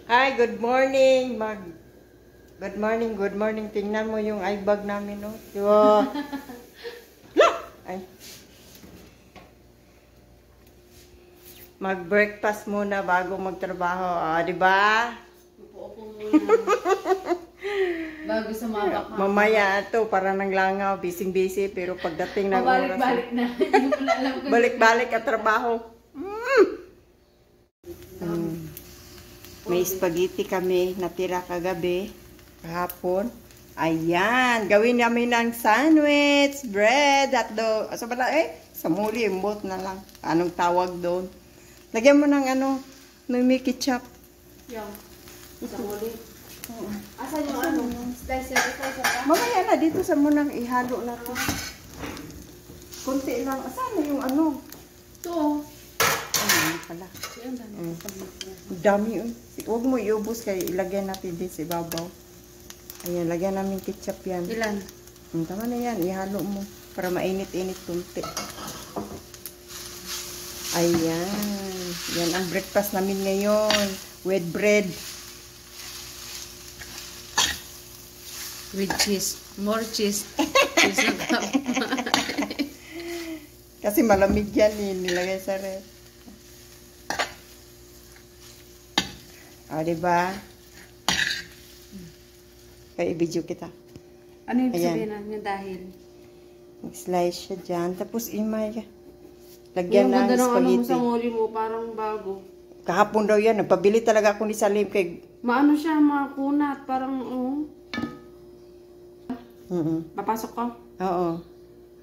Hi, good morning. Good morning. Tingnan mo yung eye bag namin, no? Diba? Ay. Mag-breakfast muna bago magtrabaho. Ah, di ba? Upo-upo muna. Bago sumabak ka. Mamaya ito, para nang langaw, busy-busy, pero pagdating ng oras. Balik-balik na. Hindi mo na alam kung balik-balik at trabaho. May spaghetti kami, natira kagabi, kahapon. Ayan, gawin namin ng sandwich, bread, hotdog. Asa ba na sa muli, imbot na lang. Anong tawag doon? Lagyan mo ng may ketchup. Yung, sa muli. Asan yung slicer ka? Mamaya na, dito sa munang ihalo natin. Kunti lang. Asan na yung Ito. Ay, pala. Dami yun. Huwag mo iubos kayo. Ilagyan natin din sa ibabaw. Ayan, lagyan namin ketchup yan. Ilan? Tama na yan. Ihalo mo. Para mainit-init kunti. Ayan. Yan ang breakfast namin ngayon. With bread. With cheese. More cheese. Cheese na ka. Kasi malamig yan eh. Nilagay sa ref. Diba? Kaya i-video kita. Ano yung sabihin natin dahil? Mag-slice siya dyan. Tapos imay. Lagyan ng spaghetti. Sa muli mo, parang bago. Kahapon daw yan. Nagpabili talaga ako ni Salim kay... Maano siya, makunat. Parang, Papasok ka? Oo.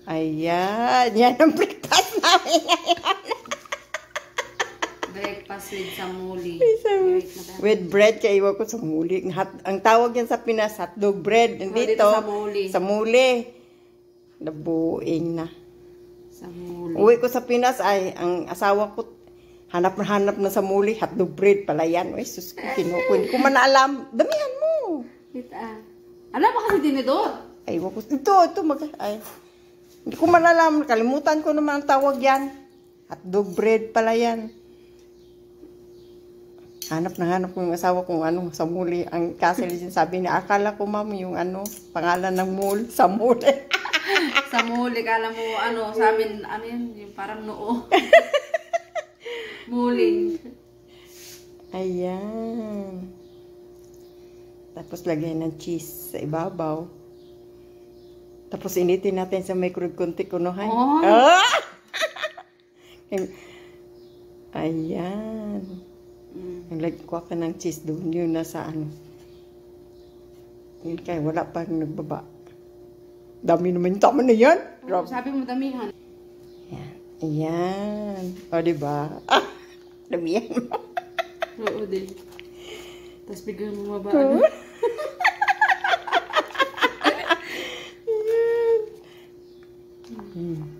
Ayan. Yan ang breakfast namin ngayon. Breakfast with samuli. With bread, kaya iwan ko sa muli. Ang tawag yan sa Pinas, hotdog bread. Dito, sa muli. Nabuing na. Sa muli. Uwi ko sa Pinas, ay, ang asawa ko, hanap na sa muli, hotdog bread pala yan. Uy, sus, kinukunin. Kung man alam, damihan mo. Alam ba kasi tinidor? Ay, iwan ko. Hindi ko man alam. Kalimutan ko naman ang tawag yan. Hotdog bread pala yan. Hanap ko yung asawa kung sa muli. Ang kasi sabi niya, akala ko ma'am yung pangalan ng mall, sa muli. Sa muli, kala mo sa amin, yun, yung parang noo. Muling. Ayan. Tapos lagyan ng cheese sa ibabaw. Tapos initin natin sa microwave konti kunuhan. Oh. Ayan. Naglagkuha ka ng cheese doon. Yun nasa Yun kaya wala pa nagbaba. Dami naman yung tama na yan. Sabi mo damihan. Ayan. Ayan. O, diba? Damihan mo. Oo din. Tapos bigyan mo mabaan.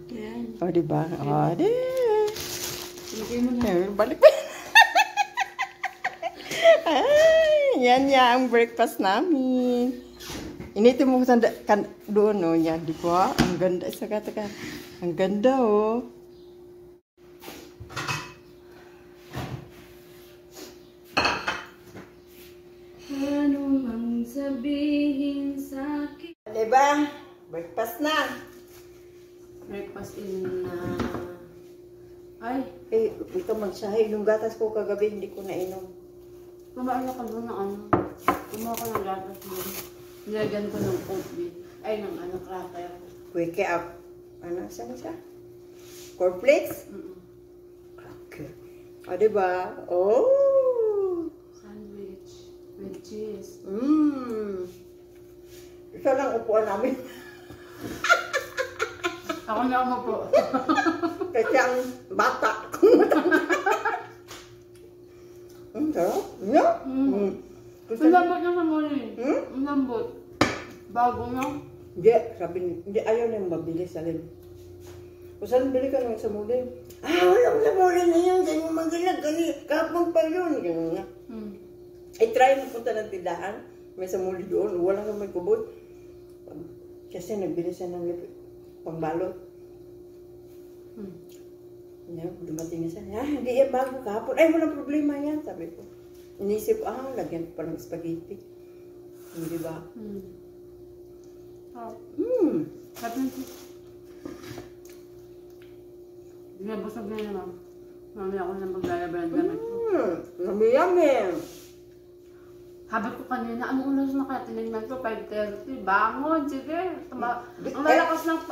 Ayan. O, diba? O, di. Bigyan mo na. Balik pa. Yan ang breakfast namin. Initin mo sa doon, yan, di ba? Ang ganda. Ang ganda, oh. Ano mang sabihin sa akin? Diba? Breakfast na. Breakfast Ay. Ito magsahay. Nung gatas ko kagabi, hindi ko nainom. Kumain ka doon ng Kumuha ko ng gatas doon. Nilagyan ko ng oatmeal. Ay, ng cracker. Wake up. Saan siya? Cornflakes? Cracker. O, diba? Oh! Sandwich. With cheese. Ito lang upuan namin. Ako na mo po. Kasi ang bata. Sarap. Yeah? Ang lambot na sa muli. Ang lambot. Bago na. Hindi, ayaw na yung mabili sa rin. Kung saan bili ka ng sa muli? Wala sa muli na yun. Saan yung magilag? Kapag pa yun. Try mo punta ng tindahan. May sa muli doon. Wala kang may kubot. Kasi nagbili siya ng pangbalot. Dumating na siya, hindi yan bago kahapon. Ay, walang problema yan, sabi ko. Inisip, lagyan ko pa ng spaghetti. Hindi ba? Sabi nito. Busog na yun, ma'am. Mamaya ako na maglalabay ng damit ko. Yummy. Sabi ko kanina, anong oras na kaya tinignan ko? 5:30. Bangon, sige. Ang lalakas ng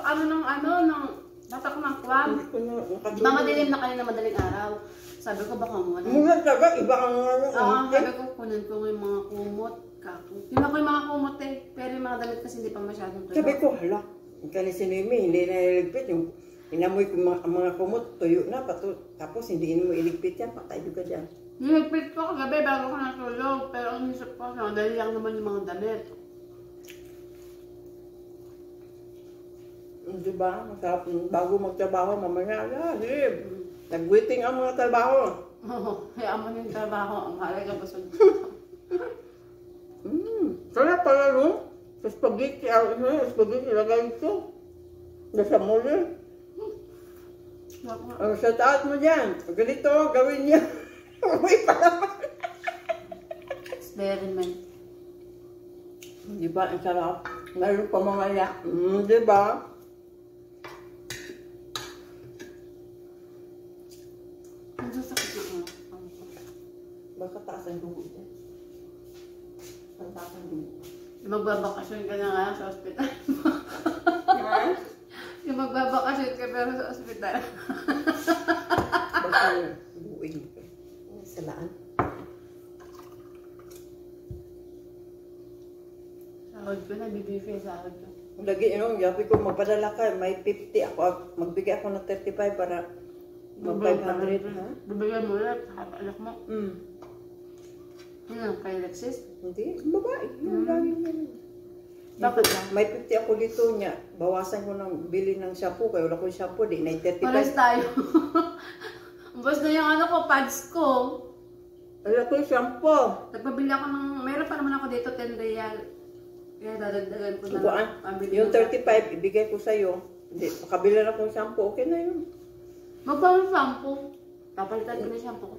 batak ng kwan. Di ba madilim na kanina madaling araw? Sabi ko baka mo. Muna talaga, iba ang sabi ko kunin ko yung mga kumot. Yun ako yung mga kumot eh. Pero yung mga damit kasi hindi pa masyadong tuyo. Sabi ko, hala. Kani si Noemi, hindi na iligpit. Yung inamoy ko mga kumot, tuyo na. Tapos hindi mo iligpit yan. Patay ka dyan. Niligpit ko kagabi bago ko natulog. Pero ang isip ko, dahil lang naman yung mga damit. Diba? Masarap bago magtrabaho, mamaya, nag-waiting ang mga trabaho. Oo, kaya mo yung trabaho. Ang halaga busog. Sarap pala no? Sa spaghetti, ilagay ito. Nasa muli. Ang sa taas mo dyan. Ganito, gawin niya. Uy, pala. Experiment. Diba? Ang sarap. Mayroon pa mga ya. Diba? Ang sasakit na Baka taas ang dugo dyan. Ang taas ang dugo. Magbabakasyon ka na nga sa ospital. Yung magbabakasyon ka pero sa ospital. Baka buuin ko. Salaan. Sahod ko na, bibigay sahod ko. Lagi, sabi ko, magpadala ka, may 50 ako, magbigay ako ng 35 para mag 500, ha? Bibigyan mo ulit, anak mo. Yun ang kay Alexis? Hindi, babae. Yung lagi niya. Bakit lang? May 50 ako dito niya. Bawasan ko ng bili ng shampoo, kaya wala ko shampoo, di na 35. Pares tayo. Ubus na yung pads ko. Wala ko shampoo. Nagpabili ako ng, meron pa naman ako dito, 10 real. Kaya dadagdagan ko na lang. Pambili Yung ko. 35, ibigay ko sa'yo. Hindi, makabili na akong shampoo, okay na yun. Magpapang shampoo. Papalitan ko na yung shampoo ko.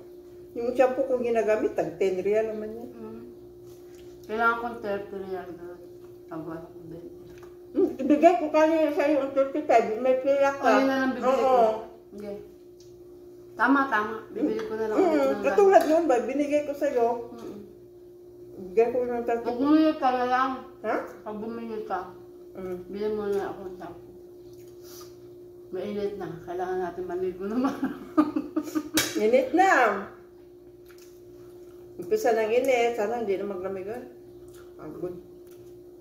Yung shampoo kong ginagamit, tag 10 real naman yan. Kailangan kong 30 real na. Pagwala ko din. Ibigay ko kanina sa'yo ang 35, may pila ka. O, yun na lang bibili ko. Okay. Tama. Bibili ko na lang ulit ng ganun. Katulad yun ba, binigay ko sa'yo. Bigay ko ng 35. Pag bumili ka na lang. Ha? Pag bumili ka, bilhin mo na ako ng shampoo. Mainit na. Kailangan natin maligo naman. Init na. Umpisa ng init. Sana hindi na maglamigan. Pagod.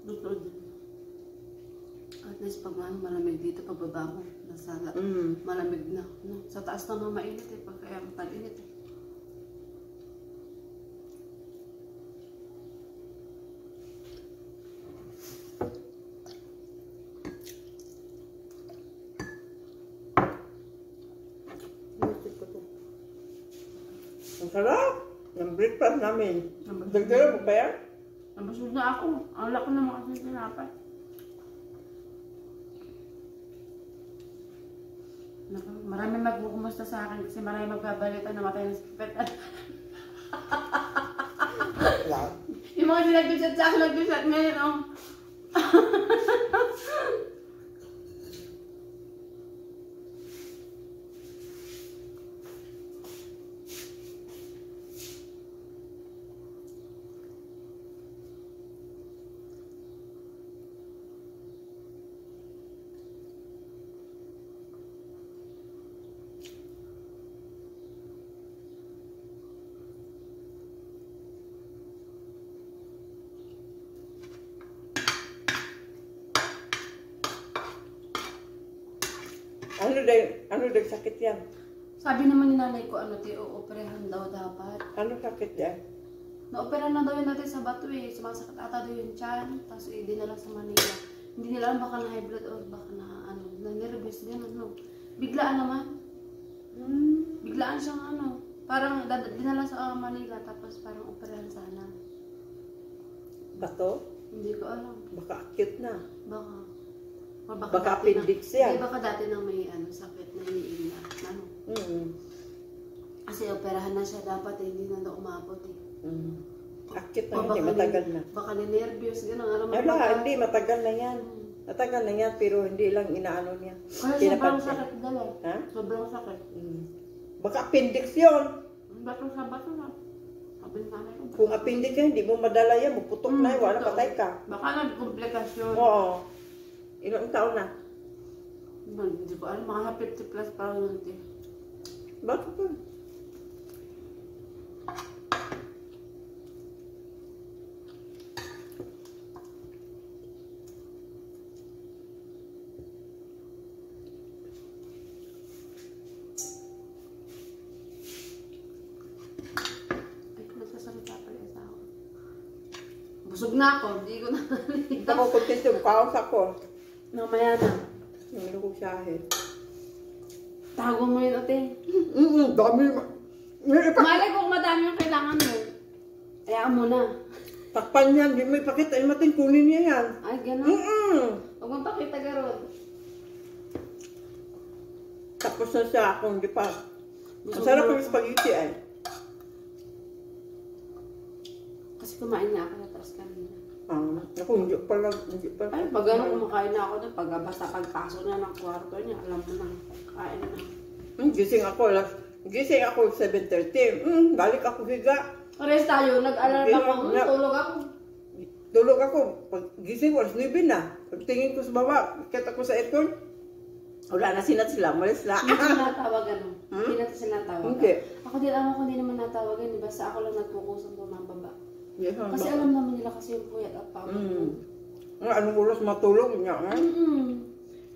Gusto din. At least pag malamig dito, pagbaba mo, nasala, malamig na. No? Sa taas naman mainit eh, pag kaya tag-init eh. Ang sarap ng breakfast namin. Dagdagan mo ba yan? Nabusog na ako. Ang laki naman kasi tinapay. Marami magkukumusta sa akin kasi marami magbabalita na matay na sa hospital. Yung mga sinag-chat sa akin, nag-chat ngayon, oh. Ano daw sakit yan? Sabi naman ni nanay ko, operahan daw dapat. Ano sakit yan? Na-opera na daw yun natin sa bato eh. Sumasakit ata daw yung tiyan. Tapos dinala sa Manila. Hindi nila alam baka na high blood or baka na nervous din Biglaan naman. Biglaan siyang parang dinala sa Manila tapos parang operahan sana. Bato? Hindi ko alam. Baka acute na. Baka. Or Baka dati appendix na, yan. Hindi, baka dati na may sakit na iniiyak. Ano? Kasi operahan na siya dapat hindi na daw umabot eh. Akit O na, hindi matagal na. Baka ni-nervous, gano'n. Alam mo Ala, hindi, matagal na yan. Matagal na yan, pero hindi lang inaano niya. Kaya sobrang sakit dala. Ha? Sobrang sakit. Baka appendix yun. Bato sa bato na. Sabi namin ko. Kung appendix yan, hindi mo madala yan, maputok na yun, wala patay ka. Baka nagkomplikasyon. Oo. Ilang taon na? Hindi ko alam, mga 50 plus pa lang yun. Bakit ba? Busog na ako, hindi ko na Hindi ko kuntis yung kaos ako. Namaya na. Yung ko siyahin. Tago mo yun, ate. Dami. Malay ko kung madami yung kailangan mo. Hayaan mo na. Takpan yan, hindi mo ipakita. Ay, matin, kunin niya yan. Ay, gano'n. Huwag mong pakita garon. Tapos na siya ako, hindi pa. Ang Busog sarap na yung ako. spaghetti ay. Kasi kumain na ako na taas kanina. Ako, hindi pala. Ay, pag gano'n kumakain na ako doon, pag basta pagpasok na ng kwarto niya, alam mo na, kain na. Gising ako 7:30. Balik ako higa. Pares tayo, nag-alarm ako, tulog ako. Tulog ako. Pag gising ko, 9 na. Pagtingin ko sa baba, kita ko sa aircon. Wala na sila, malis na. Hindi natin natawagan, no? Hindi natin sila natawagan. Hindi. Ako din, alam ko, hindi naman natawagan. Basta ako lang nagpukusang bumababa. Yes, Kasi alam naman nila kasi yung puyat at pagod ko. Anong oras matulog niya?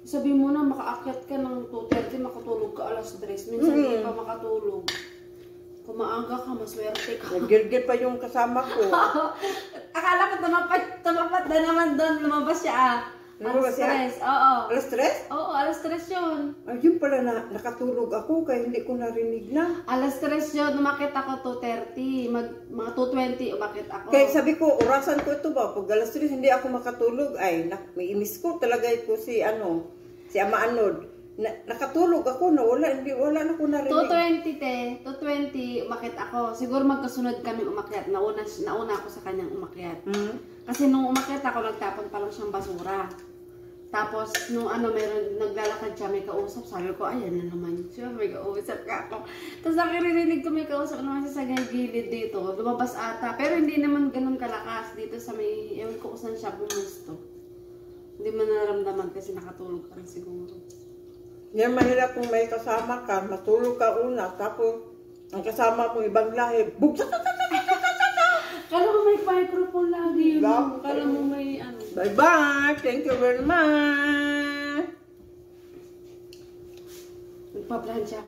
Sabi mo na, makaakyat ka ng 2:30, makatulog ka alas 3. Minsan hindi pa makatulog. Kung maaga ka, maswerte ka. Nagirgir pa yung kasama ko. Akala ko tumapat na naman doon, lumabas siya Lumabas siya? Alas 3, oo. Alas 3? Oo, alas 3 yun. Ay, yun pala nakatulog ako kaya hindi ko narinig na. Alas 3 yun, umakit ako 2:30. Mga 2:20, umakit ako. Kaya sabi ko, orasan ko ito ba? Pag alas 3 hindi ako makatulog, ay, may inis ko talaga ko si Ama Anod. Nakatulog ako, wala na ko narinig. 2:20, umakit ako. Siguro magkasunod kami umakyat. Nauna ako sa kanyang umakyat. Kasi nung umakyat ako, nagtapon pa lang siyang basura. Tapos, nung meron, naglalakad siya, may kausap. Sabi ko, ayan na naman siya, may kausap ka ako. Tapos, nakirinig ko may kausap naman siya sa gilid dito. Lumabas ata. Pero hindi naman ganun kalakas dito sa may, ewan ko kung saan siya bumusto. Hindi mo naramdaman kasi nakatulog ka rin siguro. Yan mahirap kung may kasama ka, matulog ka una, tapos ang kasama mong ibang lahi, bugsak. Kala mo may microphone lagi yun. Kala mo may Bye-bye! Thank you very much! Nagpa-plan siya.